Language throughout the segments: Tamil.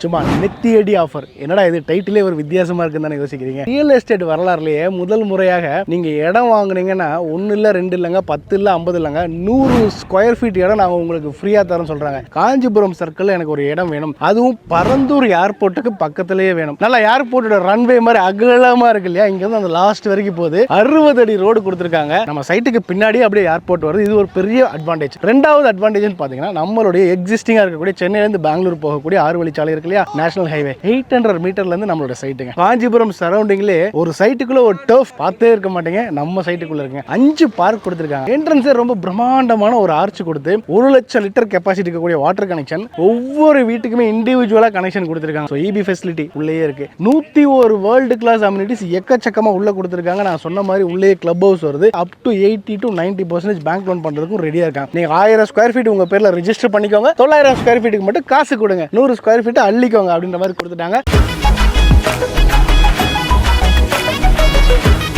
சும்மா நெத்தியடி ஆஃபர். என்னடா இது டைட்டிலே ஒரு வித்தியாசமா இருக்குன்னு தானே யோசிக்கிறீங்க. ரியல் எஸ்டேட் வரலாறுலயே முதல் முறையாக நீங்க இடம் வாங்குனீங்கன்னா 1 இல்ல 2 இல்லைங்க 10 இல்ல 50 இல்லைங்க 100 ஸ்கொயர் ஃபீட் இடம் நாங்கள் உங்களுக்கு ஃப்ரீயா தரோம்னு சொல்றாங்க. காஞ்சிபுரம் சர்க்கிள் எனக்கு ஒரு இடம் வேணும், அதுவும் பரந்தூர் ஏர்போர்ட்டுக்கு பக்கத்திலேயே வேணும். நல்லா ஏர்போர்ட்டோட ரன்வே மாதிரி அகலமா இருக்கு இல்லையா, இங்க இருந்து அந்த லாஸ்ட் வரைக்கும் போகுது. 60 அடி ரோடு கொடுத்துருக்காங்க. நம்ம சைட்டுக்கு பின்னாடி அப்படியே ஏர்போர்ட் வருது. இது ஒரு பெரிய அட்வான்டேஜ். ரெண்டாவது அட்வான்டேஜ் பாத்தீங்கன்னா நம்மளுடைய எக்ஸிஸ்டிங்கா இருக்கக்கூடிய சென்னையில இருந்து பெங்களூர் போகக்கூடிய 6 வழிச்சாலை இருக்கு இல்லையா, நேஷனல் ஹைவே 800 மீட்டர்ல இருந்து நம்மளோட சைட்டுங்க. காஞ்சிபுரம் சரௌண்டிங்ல ஒரு சைட்டுக்குள்ள ஒரு டர்ஃப் பார்த்தே இருக்க மாட்டீங்க. நம்ம சைட்டுக்குள்ள இருக்குங்க 5 பார்க் கொடுத்திருக்காங்க. என்ட்ரன்ஸே ரொம்ப பிரம்மாண்டமான ஒரு ஆர்ச் கொடுத்து 1 லட்சம் லிட்டர் கெப்பாசிட்டி இருக்கக்கூடிய வாட்டர் கனெக்ஷன், ஒவ்வொரு வீட்டுக்குமே இண்டிவிஜுவலா கனெக்ஷன் கொடுத்திருக்காங்க. ஸோ இபி ஃபெசிலிட்டி உள்ளே இருக்கு. 101 வேர்ல்டு கிளாஸ் அம்யூனிட்டிஸ் எக்கச்சக்கமா உள்ள கொடுத்திருக்காங்க. நான் சொன்ன மாதிரி உள்ளே கிளப் ஹவுஸ் வருது. Up to 80 to 90% bank loan பண்றதுக்கும் ரெடியா இருக்காங்க. நீங்க 1000 ஸ்கொயர் ஃபீட் உங்க பேர்ல ரெஜிஸ்டர் பண்ணிக்கோங்க, 900 ஸ்கொயர் ஃபீட்டுக்கு மட்டும் காசு கொடுங்க, 100 ஸ்கொயர் ஃபீட் அள்ளிக்கோங்க அப்படின்ற மாதிரி கொடுத்துட்டாங்க.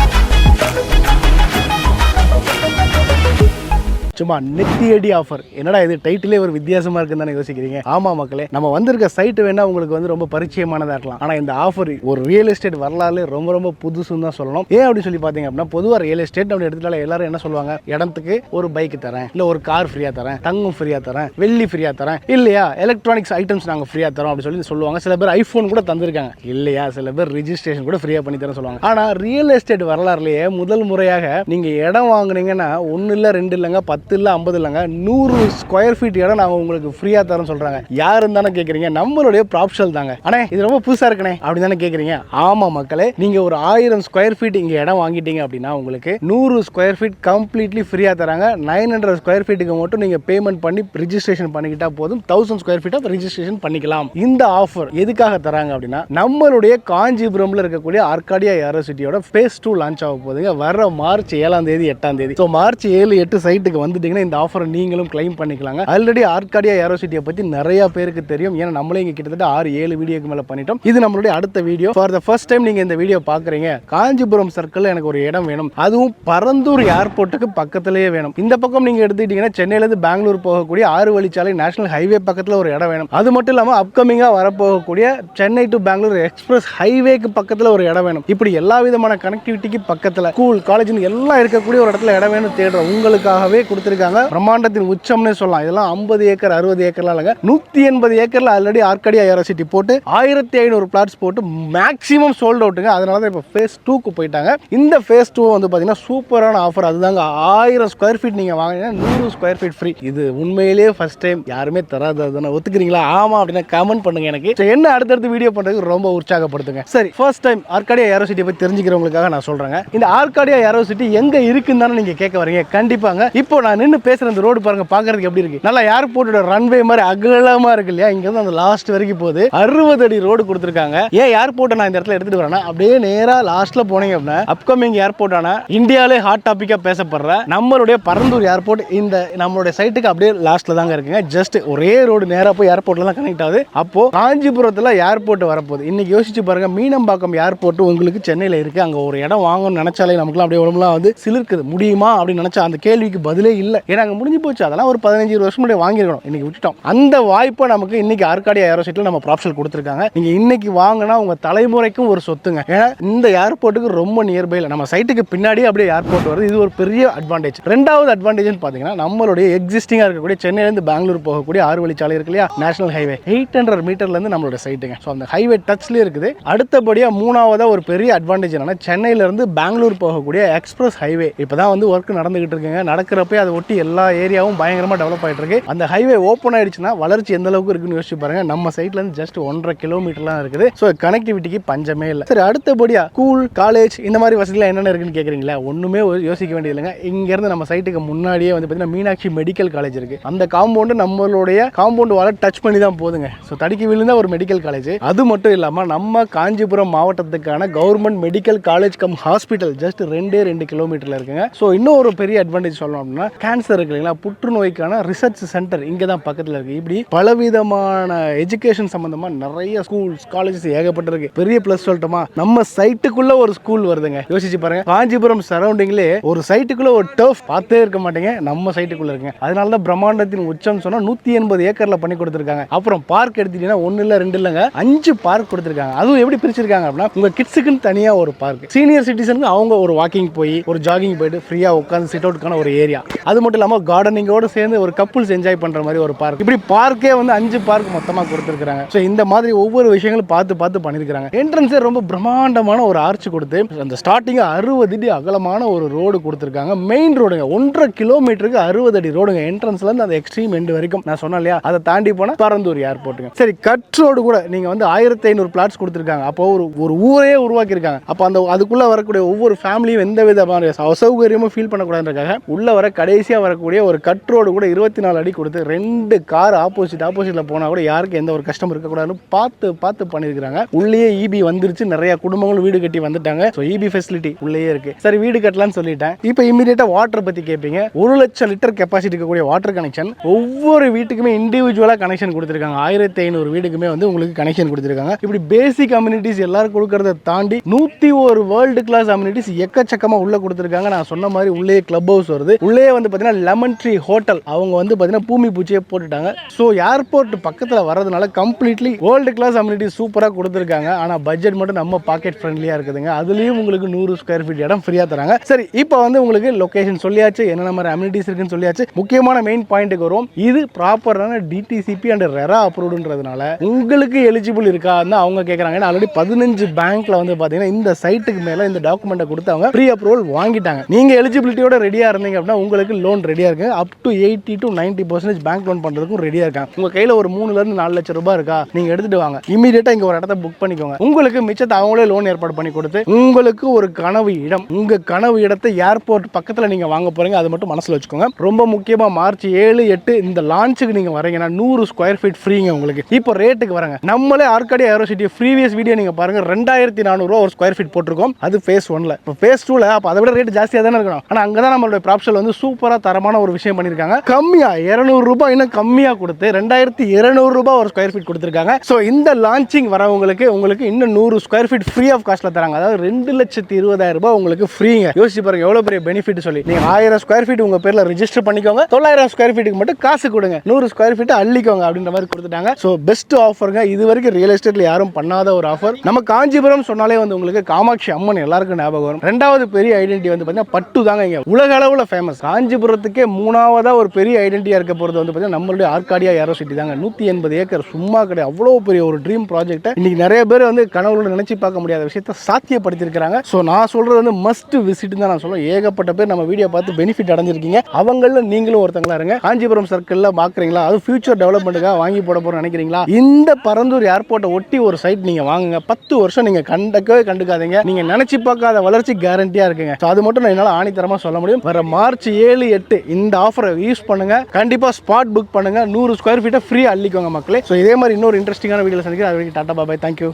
சும்மா நெத்தியடி ஆஃபர். என்னடா இது டைட்டிலே ஒரு வித்தியாசமா இருக்குன்னு தானே யோசிக்கிறீங்க. ஆமா மக்களே, நம்ம வந்திருக்க சைட் வேணா உங்களுக்கு வந்து ரொம்ப பரிச்சயமானதா இருக்கலாம். ஆனா இந்த ஆஃபர் ஒரு ரியல் எஸ்டேட் வரலாறு ரொம்ப புதுசுன்னு தான் சொல்லணும். ஏன் அப்படி சொல்லி பாத்தீங்க அப்படின்னா, பொதுவா ரியல் எஸ்டேட் அப்படி எடுத்துட்டால எல்லாரும் என்ன சொல்லுவாங்க, இடத்துக்கு ஒரு பைக் தரேன், இல்ல ஒரு கார் ஃப்ரீயா தரேன், தங்கம் ஃப்ரீயா தரேன், வெள்ளி ஃப்ரீயா தரேன், இல்லையா எலக்ட்ரானிக்ஸ் ஐட்டம்ஸ் நாங்க ஃப்ரீயா தரோம் அப்படி சொல்லி சொல்லுவாங்க. சில பேர் ஐபோன் கூட தந்திருக்காங்க, இல்லையா சில பேர் ரிஜிஸ்ட்ரேஷன் கூட ஃப்ரீயா பண்ணி தரேன் சொல்லுவாங்க. ஆனா ரியல் எஸ்டேட் வரலாறுலயே முதல் முறையாக நீங்க இடம் வாங்குனீங்கன்னா 1 இல்ல 2 இல்லைங்க 10 இல்ல 50 இல்லைங்க 100 ஸ்கொயர் ஃபீட் இடம் நாங்க உங்களுக்கு ஃப்ரீயா தரோம் சொல்றாங்க. யாருன்னு தானே கேக்குறீங்க, நம்மளுடைய ப்ராப்ஷல் தாங்க. ஆனா இது ரொம்ப புதுசா இருக்குனே அப்படி தானே கேக்குறீங்க. ஆமா மக்களே, நீங்க ஒரு 1000 ஸ்கொயர் ஃபீட் இங்க இடம் வாங்கிட்டீங்க அப்படின்னா உங்களுக்கு 100 ஸ்கொயர் ஃபீட் கம்ப்ளீட்லி ஃப்ரீயா தராங்க. 900 ஸ்கொயர் ஃபீட்டுக்கு மட்டும் நீங்க பேமெண்ட் பண்ணி ரிஜிஸ்ட்ரேஷன் பண்ணிக்கிட்டா போதும். 1000 ஸ்கொயர் ஃபீட் ரெஜிஸ்ட்ரேஷன் பண்ணிக்கலாம். இந்த ஆஃபர் எதுக்காக தராங்க அப்படின்னா, நம்மளுடைய காஞ்சிபுரம்ல இருக்கக்கூடிய ஆர்காடியா ஏரோ சிட்டியோட ஃபேஸ் 2 லான்ச் ஆக போகுதுங்க. வர மார்ச் 7ஆம் தேதி 8ஆம் தேதி. ஸோ மார்ச் 7, 8 சைட்டுக்கு வந்துட்டீங்கன்னா இந்த ஆஃபரை நீங்களும் கிளைம் பண்ணிக்கலாங்க. ஆல்ரெடி ஆர்காடியா ஏரோ சிட்டியை பத்தி நிறைய பேருக்கு தெரியும். ஏன்னா நம்மளே இங்க கிட்டத்தட்ட 6-7 வீடியோக்கு மேல பண்ணிட்டோம். இது நம்மளுடைய அடுத்த video. For the first time நீங்க இந்த வீடியோ பாக்குறீங்க, காஞ்சிபுரம் சர்க்கிள் எனக்கு ஒரு இடம் வேணும், அதுவும் பரந்தூர் ஏர்போர்ட்டுக்கு பக்கத்திலேயே வேணும். இந்த பக்கம் நீங்க எடுத்துக்கிட்டீங்கன்னா சென்னையில இருந்து பெங்களூர் போகக்கூடிய 6 வழிச்சாலை நேஷனல் ஹைவே பக்கத்துல ஒரு இடம் வேணும். அது மட்டும் இல்லாம அப்கமிங்கா வரப்போகக்கூடிய சென்னை டு பெங்களூர் எக்ஸ்பிரஸ் ஹைவேக்கு பக்கத்துல ஒரு இடம் வேணும். இப்படி எல்லா விதமான கனெக்டிவிட்டிக்கு பக்கத்துல ஸ்கூல் காலேஜ் எல்லாம் இருக்கக்கூடிய ஒரு இடத்துல இடம் வேணும் தேடுறோம். உங்களுக்காகவே கொடுத்திருக்காங்க. பிரம்மாண்டத்தின் உச்சம்னே சொல்லலாம். இதெல்லாம் 50 ஏக்கர் 60 ஏக்கர்லாம் இல்லைங்க, 180 ஏக்கர்ல ஆல்ரெடி ஆர்காடியா ஏரோ சிட்டி போட்டு 1500 பிளாட்ஸ் போட்டு மேக்ஸிமம் சோல்ட் அவுட்டுங்க. அதனால தான் இப்போ ஃபேஸ் 2க்கு போயிட்டாங்க. இந்த ஃபேஸ் 2 வந்து பார்த்தீங்கன்னா சூப்பரான ஆஃபர். அதுதாங்க 1000 ஸ்கொயர் ஃபீட் நீங்கள் வாங்கினீங்கன்னா 100 ஸ்கொயர் ஃபீட் ஃப்ரீ. இது உண்மையிலேயே ஃபர்ஸ்ட் டைம், யாருமே தராததுன்னு ஒத்துக்கிறீங்களா? ஆமா அப்படின்னா கமெண்ட் பண்ணுங்க. எனக்கு என்ன அடுத்தடுத்து வீடியோ பண்ணுறதுக்கு ரொம்ப உற்சாகப்படுத்துங்க. சரி, ஃபர்ஸ்ட் டைம் ஆர்காடியா ஏரோ சிட்டியை பற்றி தெரிஞ்சுக்கிறவங்களுக்காக நான் சொல்கிறேங்க. இந்த ஆர்காடியா ஏரோ சிட்டி எங்கே இருக்குன்னு தானே நீங்கள் கேட்க வரீங்க. கண்டிப்பாங்க. இப்போ நான் நின்று பேசுகிற இந்த ரோடு பாருங்க, பார்க்கறதுக்கு எப்படி இருக்கு, நல்லா ஏர்போர்ட்டோட ரன்வே மாதிரி அகலமா இருக்கு இல்லையா, இங்க இருந்து அந்த லாஸ்ட் வரைக்கும் போகுது. 60 அடி ரோடு கொடுத்திருக்காங்க. ஏன் ஏர்போர்ட்டை நான் இந்த இடத்துல எடுத்துட்டு வரேன்னா, அப்படியே நேரா லாஸ்ட்ல போனீங்க அப்படின்னா அப்கமிங் ஏர்போர்ட்டான இந்தியாவிலே ஹாட் டாபிக்கா பேசப்படுற நம்மளுடைய பரந்தூர் ஏர்போர்ட் இந்த நம்மளுடைய சைட்டுக்கு அப்படியே லாஸ்ட்ல தாங்க இருக்குங்க. ஜஸ்ட் ஒரே ரோடு நேரா போய் ஏர்போர்ட்ல தான் கனெக்ட் ஆகுது. அப்போ காஞ்சிபுரத்துல ஏர்போர்ட் வரப்போகுது. இன்னைக்கு யோசிச்சு பாருங்க, மீனம்பாக்கம் ஏர்போர்ட் உங்களுக்கு சென்னையில இருக்கு. அங்க ஒரு இடம் வாங்கணும்னு நினைச்சாலே நமக்குலாம் அப்படியே உடம்புலாம் வந்து சிலிர்க்குது. முடியுமா அப்படின்னு நினைச்சா அந்த கேள்விக்கு பதிலே இல்லை. ஏன்னா அங்க முடிஞ்சு போச்சு. அதெல்லாம் ஒரு 15 வருஷம் முன்னாடி வாங்கிருக்கணும், இன்னைக்கு விட்டுட்டோம். அந்த வாய்ப்பை நமக்கு இன்னைக்கு ஆர்காடியா ஏரோ சிட்டில நம்ம ப்ராப்ஷல் கொடுத்திருக்காங்க. நீங்க இன்னைக்கு வாங்கினா உங்க தலைமுறைக்கும் ஒரு சொத்துங்க. ஏன்னா இந்த ஏர்போர்ட்டுக்கு ரொம்ப நியர்பைல நம்ம சைட்டுக்கு பின்னாடி அப்படியே ஏர்போர்ட் வருது. இது ஒரு பெரிய அட்வான்டேஜ். ரெண்டாவது அட்வான்டேஜ் பாத்தீங்கன்னா, நம்மளுடைய எக்ஸிஸ்டிங்கா இருக்கக்கூடிய சென்னையில இருந்து பெங்களூர் போகக்கூடிய 6 வழிச்சாலை இருக்கு இல்லையா, நேஷனல் ஹைவே 800 மீட்டர்ல இருந்து நம்மளோட சைட்டுங்க. ஸோ அந்த ஹைவே டச்லயே இருக்குது. அடுத்தபடியா மூணாவதா ஒரு பெரிய அட்வான்டேஜ் என்னன்னா, சென்னையில இருந்து பெங்களூர் போகக்கூடிய எக்ஸ்பிரஸ் ஹைவே இப்பதான் வந்து ஒர்க் நடந்துகிட்டு இருக்குங்க. நடக்கிறப்ப அதை ஒட்டி எல்லா ஏரியாவும் பயங்கரமா டெவலப் ஆயிட்டு இருக்கு. அந்த ஹைவே ஓப்பன் ஆயிடுச்சுன்னா வளர்ச்சி எந்த அளவுக்கு இருக்குன்னு யோசிச்சு பாருங்க. நம்ம சைட்ல இருந்து ஜஸ்ட் 1.5 கிலோமீட்டர்லாம் இருக்குது. ஸோ கனெக்டிவிட்டிக்கு பஞ்சமே இல்லை. சரி, அடுத்தபடியா ஸ்கூல் காலேஜ் இந்த மாதிரி வசதிலாம் என்னென்ன இருக்குன்னு கேட்குறீங்களா? ஒண்ணுமே யோசிக்க வேண்டியது இல்லைங்க. இங்க இருந்து நம்ம சைட்டுக்கு முன்னாடியே வந்து பார்த்தீங்கன்னா மீனாட்சி மெடிக்கல் காலேஜ் இருக்கு. அந்த காம்பவுண்டு நம்மளுடைய காம்பவுண்ட் வால டச் பண்ணி தான் போதுங்க. ஸோ தடுக்கி விழுந்தா ஒரு மெடிக்கல் காலேஜ். அது மட்டும் இல்லாம நம்ம காஞ்சிபுரம் மாவட்டத்துக்கான government medical college cum hospital just 2 கிலோமீட்டர்ல இருக்குங்க. ஸோ இன்னும் ஒரு பெரிய அட்வான்டேஜ் சொல்லணும் அப்படின்னா, கேன்சர் இருக்கு இல்லைங்களா, புற்றுநோய்க்கான ரிசர்ச் சென்டர் இங்கே தான் பக்கத்தில் இருக்குது. இப்படி பலவிதமான எஜுகேஷன் சம்மந்தமாக நிறைய ஸ்கூல்ஸ் காலேஜஸ் ஏகப்பட்டிருக்கு. பெரிய ப்ளஸ் சொல்லட்டுமா, நம்ம சைட்டுக்குள்ள ஒரு ஸ்கூல் வருதுங்க. யோசிச்சு பாருங்க, காஞ்சிபுரம் சரௌண்டிங்லே ஒரு சைட்டுக்குள்ள ஒரு டர்ஃப் பார்த்தே இருக்க மாட்டீங்க, நம்ம சைட்டுக்குள்ள இருக்குங்க. அதனால தான் பிரம்மாண்டத்தின் உச்சம் சொன்னா 180 ஏக்கர்ல பண்ணி கொடுத்துருக்காங்க. அப்புறம் பார்க் எடுத்துட்டீங்கன்னா 1 இல்ல 2 இல்லைங்க, 5 பார்க் கொடுத்துருக்காங்க. அதுவும் எப்படி பிரிச்சிருக்காங்க அப்படின்னா, உங்க கிட்ஸுக்குன்னு தனியா ஒரு பார்க், சீனியர் சிட்டிசனுக்கு அவங்க ஒரு வாக்கிங் போய் ஒரு ஜாகிங் போயிட்டு ஃப்ரீயா உட்காந்து சிட் அவுட்கான ஒரு ஏரியா, அது மட்டும் இல்லாமல் கார்டனிங்கோடு சேர்ந்து ஒரு கப்புள்ஸ் என்ஜாய் பண்ற மாதிரி ஒரு பார்க், இப்படி பார்க்கே வந்து 5 பார்க் மொத்தமாக கொடுத்துருக்காங்க. ஸோ இந்த மாதிரி ஒவ்வொரு விஷயங்களும் பார்த்து பார்த்து பண்ணியிருக்காங்க. என்ட்ரன்ஸே ரொம்ப பிரம்மாண்டமான ஒரு ஆர்ச் கொடுத்து அந்த ஸ்டார்டிங் 60 அடி அகலமான ஒரு ரோடு கொடுத்துருக்காங்க. மெயின் ரோடுங்க, 1.5 கிலோமீட்டருக்கு 60 அடி ரோடுங்க, என்ட்ரன்ஸ்ல இருந்து அந்த எக்ஸ்ட்ரீம் எண்ட் வரைக்கும். நான் சொன்னேன் இல்லையா, அதை தாண்டி போனா பரந்தூர் ஏர்போர்ட்டுங்க. சரி, கட் ரோடு கூட நீங்க வந்து 1500 பிளாட்ஸ் கொடுத்துருக்காங்க. அப்போ ஒரு ஊரே உருவாக்கி இருக்காங்க. அப்போ அந்த அதுக்குள்ள வரக்கூடிய ஒவ்வொரு ஃபேமிலியும் எந்த விதமான அசௌகரியமும் ஃபீல் பண்ணக்கூடாதுன்றதுக்காக உள்ள வர கடைசியா வரக்கூடிய ஒரு கட் ரோடு கூட 24 அடி கொடுத்து 2 கார் ஆப்போசிட்ல போனா கூட யாருக்கு எந்த ஒரு கஷ்டம் இருக்கக்கூடாதுன்னு பார்த்து பார்த்து பண்ணிருக்காங்க. உள்ளே இபி வந்துருச்சு, நிறைய குடும்பங்களும் வீடு கட்டி வந்துட்டாங்க. ஸோ இபி ஃபெசிலிட்டி உள்ளே இருக்கு. சரி, வீடு கட்டலாம்னு சொல்லிட்டேன். இப்போ இமீடியட்டா வாட்டர் பத்தி கேட்பீங்க. 1 லட்சம் லிட்டர் கெப்பாசிட்டி இருக்கக்கூடிய வாட்டர் கனெக்ஷன் ஒவ்வொரு வீட்டுக்குமே இண்டிவிஜுவலா கனெக்ஷன் கொடுத்துருக்காங்க. 1500 வீடுக்குமே வந்து உங்களுக்கு கனெக்ஷன் கொடுத்துருக்காங்க. இப்படி பேசிக் அம்யூனிட்டிஸ் எல்லாரும் கொடுக்கறத தாண்டி 101 வேர்ல்டு கிளாஸ் அம்யூனிட்டிஸ் எக்கச்சக்கமா உள்ள கொடுத்துருக்காங்க. நான் சொன்ன மாதிரி உள்ளே கிளப் ஹவுஸ் வருது. உள்ளே வந்து பார்த்தீங்கன்னா லெமன் ட்ரீ ஹோட்டல், அவங்க வந்து பார்த்தீங்கன்னா பூமி பூச்சியை போட்டுட்டாங்க. ஸோ ஏர்போர்ட் பக்கத்தில் வரதுனால கம்ப்ளீட்லி வேர்ல்டு கிளாஸ் அம்யூனிட்டிஸ் சூப்பராக கொடுத்துருக்காங்க. ஆனால் பட்ஜெட் மட்டும் நம்ம பாக்கெட் ஃப்ரெண்ட்லியாக இருக்குதுங்க. அதுலேயும் உங்களுக்கு 100 ஸ்கொயர் ஃபீட் இடம் ஃப்ரீயாக தராங்க. சரி, இப்போ வந்து உங்களுக்கு லொகேஷன் சொல்லியாச்சு, என்னென்ன மாதிரி அம்யூனிட்டிஸ் இருக்குன்னு சொல்லியாச்சு. முக்கியமான மெயின் பாயிண்ட்டுக்கு வரும். இது ப்ராப்பரான டிடிசிபி அண்ட் ரெரா அப்ரூவ்டுன்றதுனால உங்களுக்கு எலிஜிபிள் இருக்கான்னு அவங்க கேட்குறாங்க. ஏன்னா ஆல்ரெடி 15 பேங்க்ல வந்து பார்த்தீங்கன்னா இந்த சைட்டுக்கு மேலே இந்த டாக்குமெண்ட்டை கொடுத்து அவங்க ப்ரீ அப்ரூவல் வாங்கிட்டாங்க. நீங்கள் எலிஜிபிலிட்டியோட ரெடியாக இருந்தீங்க அப்படின்னா உங்களுக்கு லோன் ரெடியாக இருக்கு. Up to 80 to 90% bank loan பண்ணுறதுக்கும் ரெடியாக இருக்காங்க. உங்கள் கையில் ஒரு 3 to 4 லட்சம் ரூபாய் இருக்கா, நீங்கள் எடுத்துட்டு வாங்க, இமீடியட்டாக இங்கே ஒரு இடத்த புக் பண்ணிக்கோங்க. உங்களுக்கு மிச்சத்தை அவங்களே லோன் ஏற்பாடு பண்ணி கொடுத்து உங்களுக்கு ஒரு கனவு இடம், உங்கள் கனவு இடத்தை ஏர்போர்ட் பக்கத்தில் நீங்கள் வாங்க போகிறீங்க. அது மட்டும் மனசில் வச்சுக்கோங்க. ரொம்ப முக்கியமாக மார்ச் 7, 8 இந்த லான்ச்சுக்கு நீங்கள் வரீங்கன்னா 100 ஸ்கொயர் ஃபீட் ஃப்ரீங்க உங்களுக்கு. இப்போ ரேட்டுக்கு வராங்க. நம்மளே ஆர்காடி ஏரோசிட்டி ப்ரீவியஸ் வீடியோ நீங்கள் பாருங்க, 2400 ரூபா ஒரு ஸ்கொயர் ஃபீட் போட்டிருக்கோம். அது ஃபேஸ் 1ல. இப்போ ஃபேஸ் 2ல அப்போ அதை விட ரேட் ஜாஸ்தியாக தானே இருக்கணும். ஆனால் அங்கே தான் நம்மளுடைய ப்ராப்ஷல் வந்து சூப்பராக தரமான ஒரு விஷயம் பண்ணியிருக்காங்க. கம்மியாக 200 ரூபாய் இன்னும் கம்மியாக கொடுத்து 2200 ரூபாய் ஒரு ஸ்கொயர் ஃபீட் கொடுத்துருக்காங்க. ஸோ இந்த லான்ச்சிங் வரவங்களுக்கு உங்களுக்கு இன்னும் 100 ஸ்கொயர் ஃபீட் ஃப்ரீ ஆஃப் காஸ்ட்ல தராங்க. அதாவது 2,20,000 ரூபாய் உங்களுக்கு ஃப்ரீங்க. யோசிச்சு பாருங்க எவ்வளோ பெரிய பெனிஃபிட் சொல்லி. நீங்கள் 1000 ஸ்கொயர் ஃபீட் உங்கள் பேரில் ரிஜிஸ்டர் பண்ணிக்கோங்க, 900 ஸ்கொயர் ஃபீட்டுக்கு மட்டும் காசு கொடுங்க, 100 ஸ்கொயர் ஃபீட் அள்ளிக்கோங்க அப்படின்ற மாதிரி கொடுத்துட்டாங்க. ஸோ பெஸ்ட் ஆஃபருங்க. இது வரைக்கும் ரியல் எஸ்டேட்ல யாரும் பண்ணாத ஒரு ஆஃபர். நம்ம காஞ்சிபுரம் சொன்னாலே வந்து உங்களுக்கு காமாட்சி அம்மன் எல்லாருக்கும் ஞாபகம் வரும். ரெண்டாவது பெரிய ஐடென்டிட்டி வந்து பார்த்தீங்கன்னா பட்டு தாங்க. இங்க உலக அளவில் ஃபேமஸ். காஞ்சிபுரத்துக்கே 3ஆவதா ஒரு பெரிய ஐடென்டிட்டியா இருக்க போகிறது வந்து பார்த்தீங்கன்னா நம்மளுடைய ஆர்காடியா ஏரோசிட்டி தாங்க. 180 ஏக்கர் சும்மா கிடையாது. அவ்வளோ பெரிய ஒரு ட்ரீம் ப்ராஜெக்ட் இன்னைக்கு நிறைய பேர் வந்து கனவுல நினைச்சு பார்க்க முடியாத விஷயத்தை சாத்தியப்படுத்திருக்காங்க. ஸோ நான் சொல்றது வந்து மஸ்ட் விசிட் தான் நான் சொல்லுவேன். ஏகப்பட்ட பேர் நம்ம வீடியோ பார்த்து பெனிஃபிட் அடைஞ்சிருக்கீங்க. அவங்கள நீங்களும் ஒருத்தங்களா இருங்க. காஞ்சிபுரம் சர்க்கிள்ல பாக்குறீங்களா, அது ஃபியூச்சர் டெவலப்மெண்ட்டுக்காக வாங்கி போட போறோம்னு நினைக்கிறீங்களா, இந்த பரந்தூர் ஏர்போர்ட்டை ஒட்டி ஒரு சைட் நீங்க வாங்குங்க. 10 வருஷம் நீங்க கண்டுக்காதீங்க. நீங்க நினைச்சு பார்க்காத வளர்ச்சி கேரண்டியா இருக்குங்க. அது மட்டும் நான் என்னால ஆணித்தரமா சொல்ல முடியும். வர மார்ச் 7, 8 இந்த ஆஃபரை யூஸ் பண்ணுங்க. கண்டிப்பா ஸ்பாட் புக் பண்ணுங்க. 100 ஸ்கொயர் ஃபீட்டை ஃப்ரீ அள்ளிக்கோங்க மக்களே. ஸோ இதே மாதிரி இன்னொரு இன்ட்ரெஸ்டிங்கான வீடியோ சந்திக்கிறேன். அது வரைக்கும் டாடா பாய், தேங்க்யூ.